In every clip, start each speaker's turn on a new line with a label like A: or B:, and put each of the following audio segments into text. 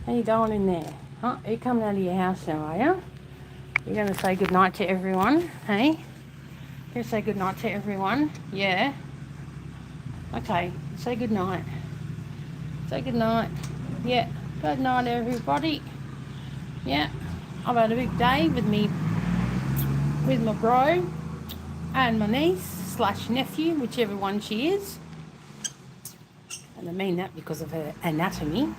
A: How you going in there? Huh? Are you coming out of your house now, are you? You're going to say goodnight to everyone, hey? You're going to say goodnight to everyone? Yeah? Okay, say goodnight. Say goodnight. Yeah, good night everybody. Yeah, I've had a big day with my bro and my niece slash nephew, whichever one she is. And I mean that because of her anatomy.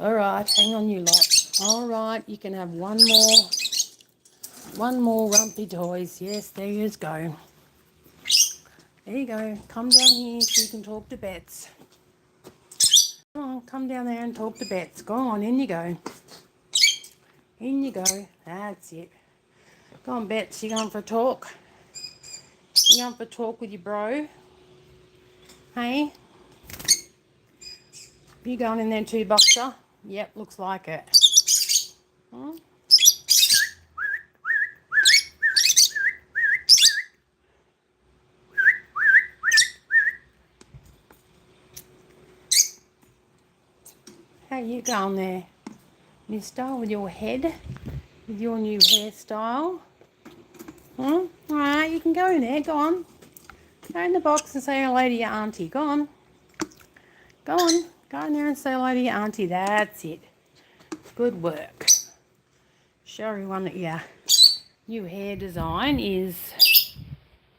A: Alright, hang on you lot. Alright, you can have one more rumpy toys. Yes, there you go. There you go. Come down here so you can talk to Bets. Come on, come down there and talk to Bets. Go on, in you go. In you go. That's it. Go on, Bets. You going for a talk? You going for a talk with your bro? Hey? You going in there too, Boxer? Yep, looks like it. Hmm? How you going there, mister, with your head? With your new hairstyle? Alright, you can go in there. Go on. Go in the box and say hello to your auntie. Go on. Go on. Go in there and say hello to your auntie. That's it. Good work. Show everyone that your new hair design is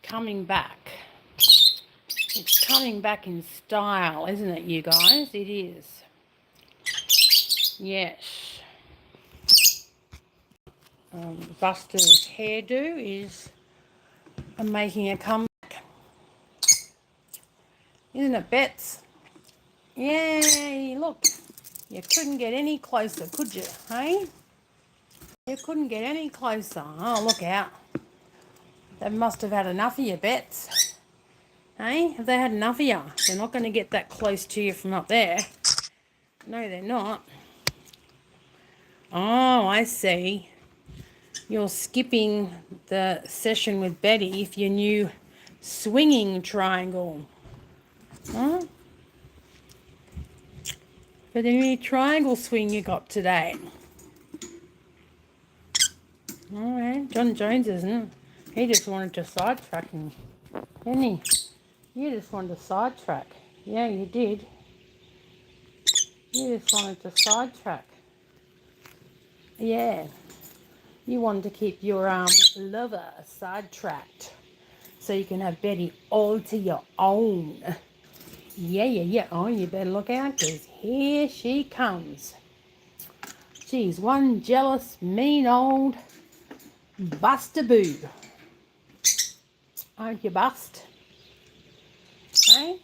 A: coming back. It's coming back in style, isn't it, you guys? It is. Yes. Buster's hairdo is making a comeback. Isn't it, Bets? Yay, look. You couldn't get any closer, could you, hey? You couldn't get any closer. Oh, look out. They must have had enough of you, Bets. Hey, have they had enough of you? They're not going to get that close to you from up there. No, they're not. Oh, I see. You're skipping the session with Betty for your new swinging triangle. Huh? For the new triangle swing you got today. All right, John Jones isn't. He just wanted to sidetrack him, didn't he? You just wanted to sidetrack. Yeah, you did. You just wanted to sidetrack. Yeah. You wanted to keep your lover sidetracked so you can have Betty all to your own. Yeah. Oh, you better look out because here she comes. She's one jealous, mean old bustaboo. Aren't you, Bust? Hey?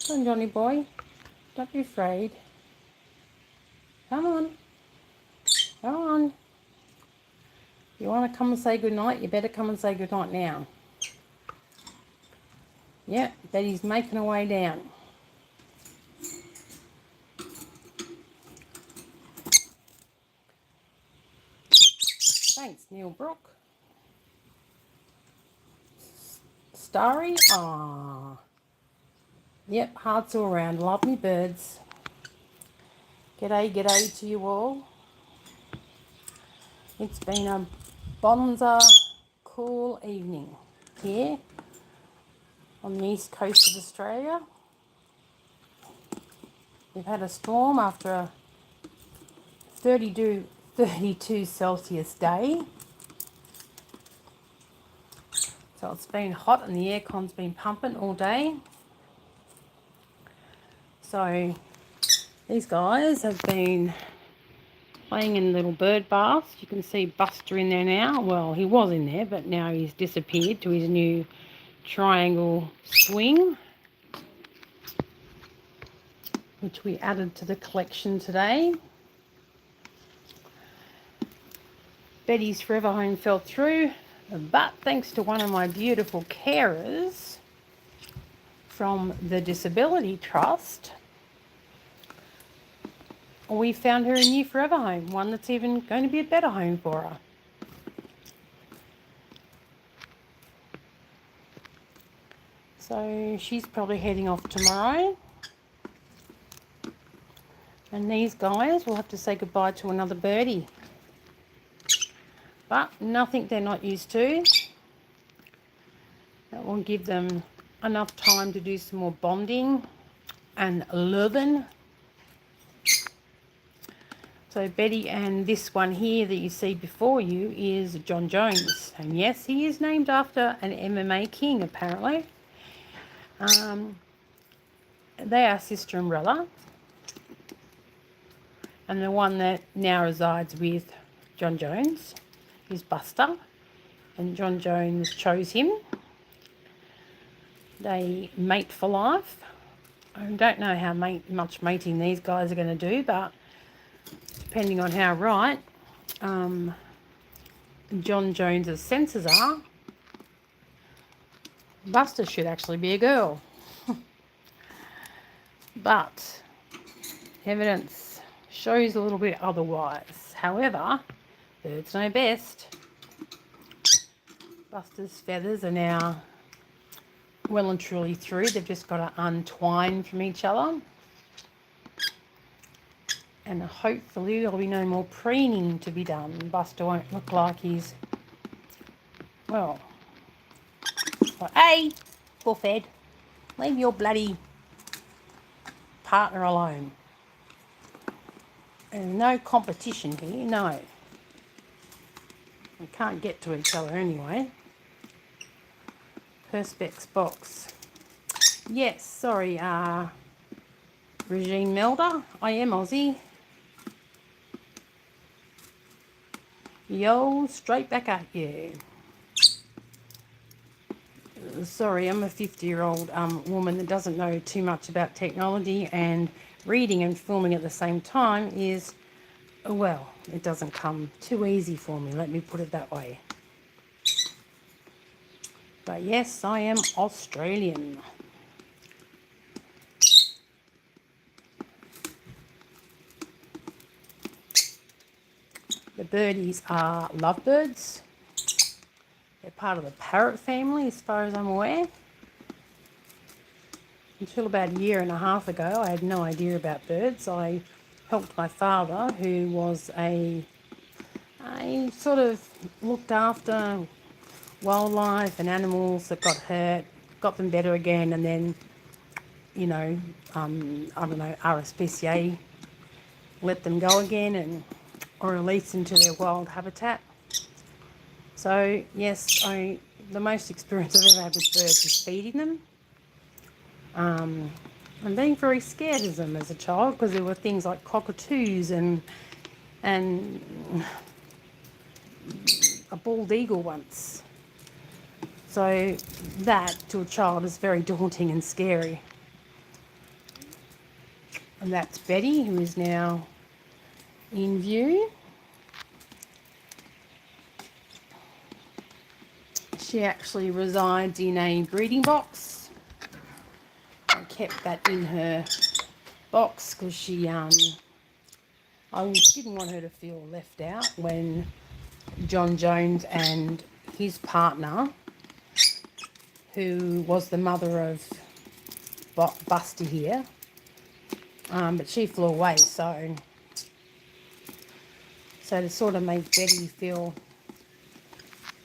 A: Come on, Johnny boy. Don't be afraid. Come on. Come on. You want to come and say goodnight? You better come and say goodnight now. Yep, Betty's making her way down. Thanks, Neil Brook. starry. Ah, yep, hearts all around. Love me birds. G'day to you all. It's been a bonza cool evening here on the east coast of Australia. We've had a storm after a 32 Celsius day. So it's been hot and the aircon's been pumping all day. So these guys have been playing in little bird baths. You can see Buster in there now. Well, he was in there, but now he's disappeared to his new triangle swing, which we added to the collection today. Betty's forever home fell through, but thanks to one of my beautiful carers from the Disability Trust, we found her a new forever home, one that's even going to be a better home for her. So she's probably heading off tomorrow. And these guys will have to say goodbye to another birdie. But nothing they're not used to. That will give them enough time to do some more bonding and loving. So Betty and this one here that you see before you is John Jones. And yes, he is named after an MMA king apparently. They are sister and brother. And the one that now resides with John Jones is Buster. And John Jones chose him. They mate for life. I don't know how much mating these guys are going to do, but depending on how right John Jones's senses are, Buster should actually be a girl. But evidence shows a little bit otherwise. However, birds know best. Buster's feathers are now well and truly through. They've just got to untwine from each other. And hopefully there'll be no more preening to be done. Buster won't look like he's, well, hey, bullfed, leave your bloody partner alone. And no competition here, no. We can't get to each other anyway. Perspex box. Yes, sorry, Regine Melder. I am Aussie. Yo, straight back at you. Sorry, I'm a 50-year-old woman that doesn't know too much about technology, and reading and filming at the same time is, well, it doesn't come too easy for me, let me put it that way. But yes, I am Australian. The birdies are lovebirds. They're part of the parrot family as far as I'm aware. Until about a year and a half ago, I had no idea about birds. I helped my father, who was a sort of looked after wildlife and animals that got hurt, got them better again, and then, you know, I don't know, RSPCA let them go again or release into their wild habitat. So yes, the most experience I've ever had with birds is feeding them. And being very scared of them as a child, because there were things like cockatoos and a bald eagle once. So that to a child is very daunting and scary. And that's Betty, who is now in view. She actually resides in a breeding box. I kept that in her box because she, I didn't want her to feel left out when John Jones and his partner, who was the mother of Buster here, but she flew away, so to sort of make Betty feel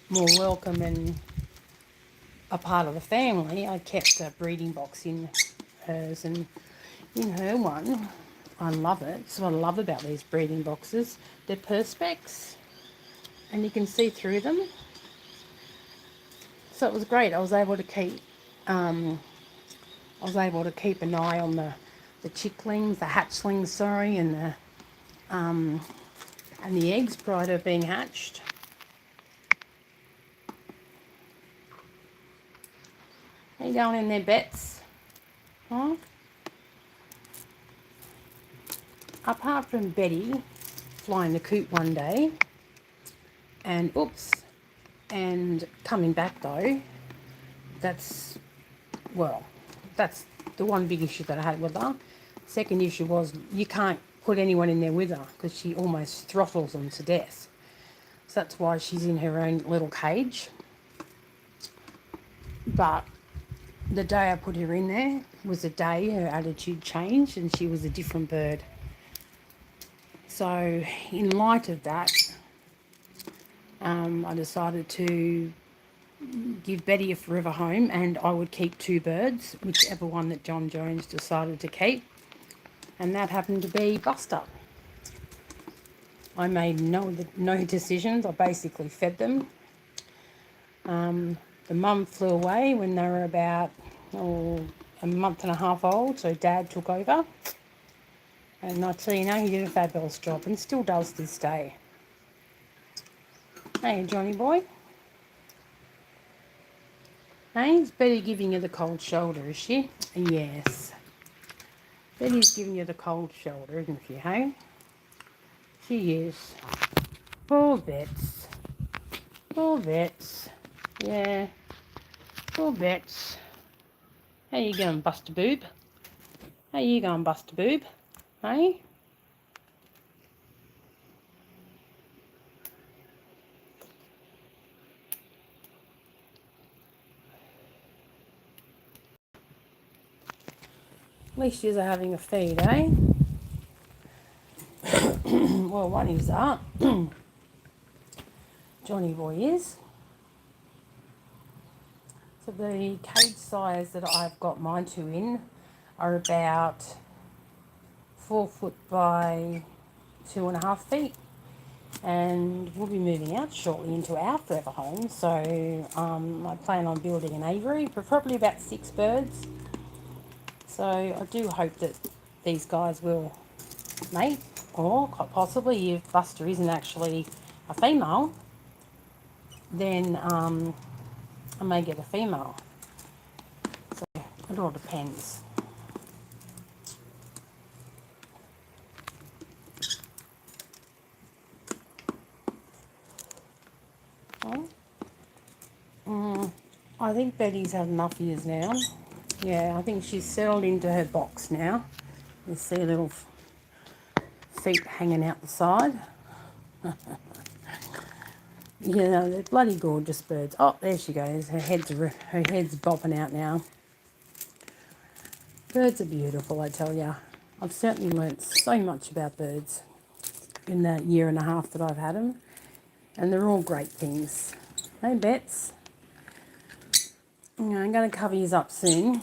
A: more welcome and a part of the family, I kept a breeding box in hers, and in her one, I love it. It's what I love about these breeding boxes. They're perspex, and you can see through them. So it was great. I was able to keep an eye on the chicklings, the hatchlings, sorry, and the eggs prior to being hatched. How you going in there, Bets? Huh? Apart from Betty flying the coop one day, and coming back though, that's the one big issue that I had with her. Second issue was you can't put anyone in there with her because she almost throttles them to death. So that's why she's in her own little cage. But the day I put her in there was the day her attitude changed and she was a different bird. So in light of that, I decided to give Betty a forever home, and I would keep 2 birds, whichever one that John Jones decided to keep, and that happened to be Buster. I made no decisions. I basically fed them. The mum flew away when they were about a month and a half old, so Dad took over, and I tell you now, he did a fabulous job and still does this day. Hey, Johnny boy. Hey, is Betty giving you the cold shoulder, is she? Yes. Betty's giving you the cold shoulder, isn't she, hey? She is. Poor Bets. Poor Bets. Yeah. Poor Bets. How you going, Buster Boob? How you going, Buster Boob? Hey? At least you're having a feed, eh? Well, one is that. Johnny boy is. So the cage size that I've got mine 2 in are about 4 foot by 2.5 feet. And we'll be moving out shortly into our forever home. So I plan on building an aviary for probably about 6 birds. So I do hope that these guys will mate, or quite possibly if Buster isn't actually a female, then I may get a female. So it all depends. I think Betty's had enough years now. Yeah, I think she's settled into her box now. You see little feet hanging out the side. Yeah, they're bloody gorgeous birds. Oh, there she goes. Her head's bopping out now. Birds are beautiful, I tell ya. I've certainly learnt so much about birds in that 1.5 years that I've had them, and they're all great things. Hey, Bets. I'm going to cover you up soon.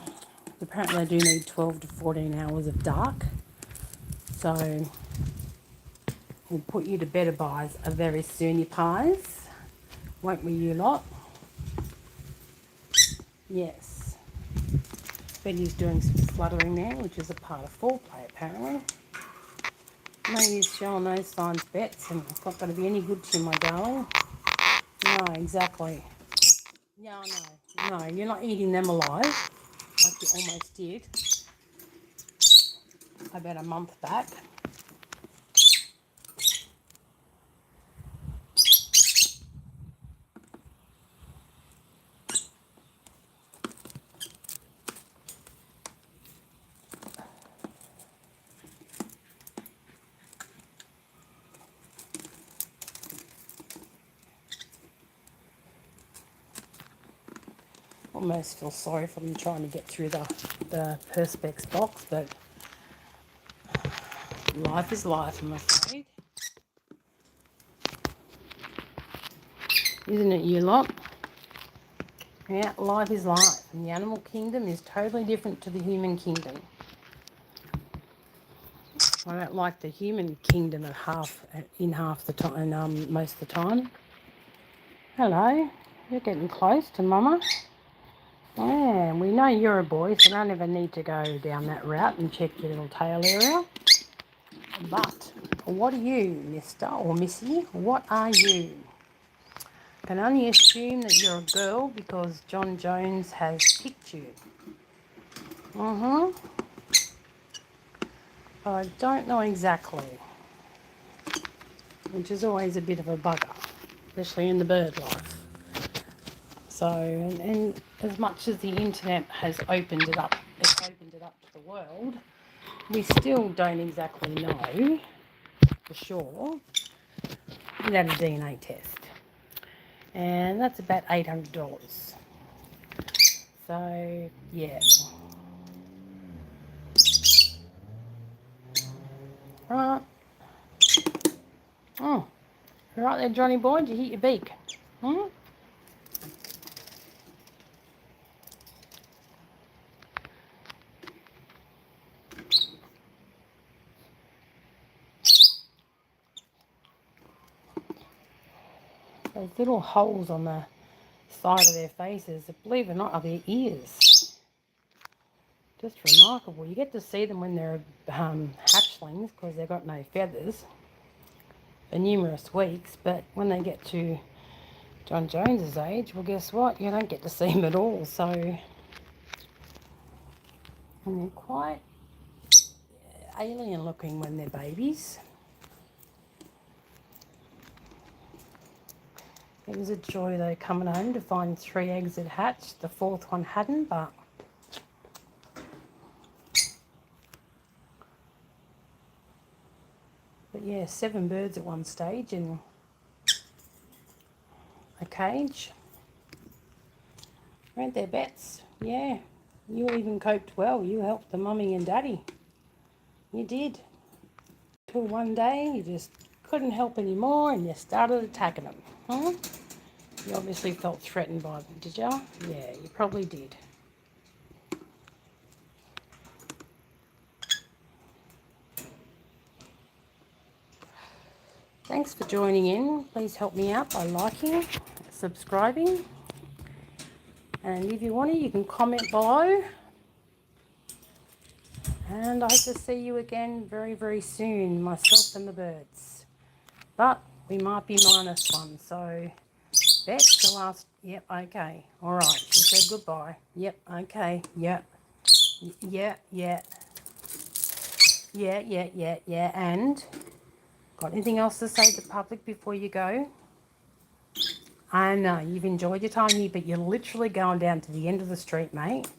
A: Apparently I do need 12 to 14 hours of dark. So we'll put you to better buys very soon, you pies. Won't we, you lot? Yes. Betty's doing some fluttering now, which is a part of foreplay, apparently. No use showing those signs, Bets, and it's not going to be any good to you, my darling. No, exactly. Yeah, I know. No, you're not eating them alive, like you almost did about a month back. almost feel sorry for them trying to get through the Perspex box, but life is life, I'm afraid. Isn't it, you lot? Yeah, life is life. And the animal kingdom is totally different to the human kingdom. I don't like the human kingdom at half the time, most of the time. Hello, you're getting close to Mama. Yeah, we know you're a boy, so I don't ever need to go down that route and check your little tail area. But what are you, Mister or Missy? What are you? I can only assume that you're a girl because John Jones has picked you. I don't know exactly, which is always a bit of a bugger, especially in the bird life. So, and as much as the internet has opened it up, to the world, we still don't exactly know for sure without a DNA test. And that's about $800. So, yeah. Right. Oh, right there, Johnny boy. Did you hit your beak? Those little holes on the side of their faces, believe it or not, are their ears. Just remarkable. You get to see them when they're hatchlings because they've got no feathers for numerous weeks, but when they get to John Jones's age, well, guess what? You don't get to see them at all. So, and they're quite alien looking when they're babies. It was a joy though coming home to find 3 eggs had hatched. The 4th one hadn't, but yeah, 7 birds at one stage in a cage. Weren't there, Bets? Yeah, you even coped well. You helped the mummy and daddy. You did. Till one day you just couldn't help anymore and you started attacking them. Huh? You obviously felt threatened by them, did you? Yeah, you probably did. Thanks for joining in. Please help me out by liking, subscribing. And if you want to, you can comment below. And I hope to see you again very, very soon, myself and the birds. But we might be -1, so that's the last. Yep, okay. All right, she said goodbye. Yep, okay, yep. Yeah. And got anything else to say to the public before you go? I know you've enjoyed your time here, but you're literally going down to the end of the street, mate.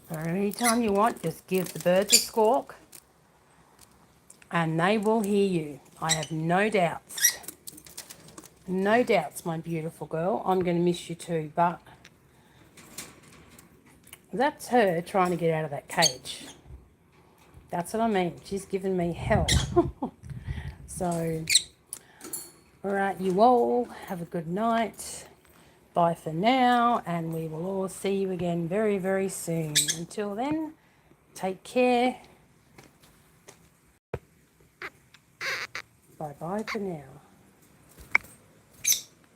A: So anytime you want, just give the birds a squawk and they will hear you. I have no doubts. No doubts, my beautiful girl. I'm going to miss you too, but that's her trying to get out of that cage. That's what I mean. She's giving me hell. So, all right, you all have a good night. Bye for now, and we will all see you again very, very soon. Until then, take care. Bye-bye for now.